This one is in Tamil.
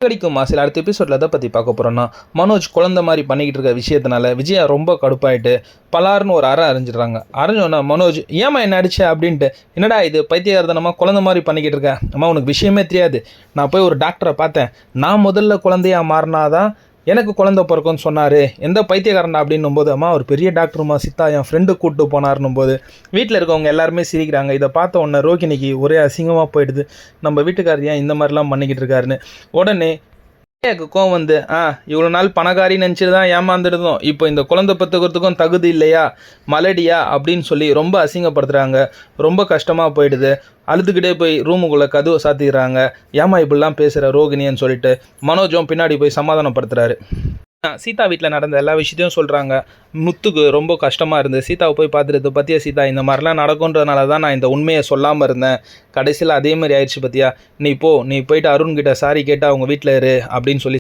கிடைக்கும் சில அடுத்த எபிசோடில் எதை பற்றி பார்க்க போகிறோன்னா, மனோஜ் குழந்த மாதிரி பண்ணிக்கிட்டு இருக்க விஷயத்தினால விஜயா ரொம்ப கடுப்பாயிட்டு பலார்னு ஒரு அறை அறிஞ்சிடுறாங்க. அரைஞ்சோன்னா மனோஜ் ஏமா என்ன அடிச்ச அப்படின்ட்டு, என்னடா இது பைத்தியகாரத்தனமாக குழந்த மாதிரி பண்ணிக்கிட்டு இருக்கேன், அம்மா உனக்கு விஷயமே தெரியாது, நான் போய் ஒரு டாக்டரை பார்த்தேன், நான் முதல்ல குழந்தையாக மாறினாதான் எனக்கு குழந்தை பிறக்கும்னு சொன்னார், எந்த பைத்தியக்காரன் அப்படின்னும் போது, அம்மா ஒரு பெரிய டாக்டருமா சித்தா என் ஃப்ரெண்டு கூப்பிட்டு போனார்னும் போது வீட்டில் இருக்கவங்க எல்லாருமே சிரிக்கிறாங்க. இதை பார்த்த உடனே ரோகிணிக்கு ஒரே அசிங்கமாக போயிடுது, நம்ம வீட்டுக்காரர் ஏன் இந்த மாதிரிலாம் பண்ணிக்கிட்டு இருக்காருன்னு. உடனே விஜயாவுக்கு கோவம் வந்து, இவ்வளோ நாள் பணக்காரி நினச்சிட்டு தான் ஏமாந்துடுதோம், இப்போ இந்த குழந்தை பெற்றுக்கிறதுக்கும் தகுதி இல்லையா மலடியா அப்படின்னு சொல்லி ரொம்ப அசிங்கப்படுத்துகிறாங்க. ரொம்ப கஷ்டமாக போயிடுது. அழுதுகிட்டே போய் ரூமுக்குள்ளே கதவை சாத்திக்கிறாங்க. ஏமா இப்படிலாம் பேசுகிற ரோகிணின்னு சொல்லிட்டு மனோஜும் பின்னாடி போய் சமாதானப்படுத்துகிறாரு. சீதா வீட்டில் நடந்த எல்லா விஷயத்தையும் சொல்கிறாங்க. முத்துக்கு ரொம்ப கஷ்டமாக இருந்தது. சீதாவை போய் பார்த்துட்டு, பற்றியா சீதா இந்த மாதிரிலாம் நடக்குன்றதுனால தான் நான் இந்த உண்மையை சொல்லாமல் இருந்தேன், கடைசியில் அதே மாதிரி ஆயிடுச்சு பற்றியா, நீ போயிட்டு அருண்கிட்ட சாரி கேட்டு அவங்க வீட்டில் இரு அப்படின்னு சொல்லி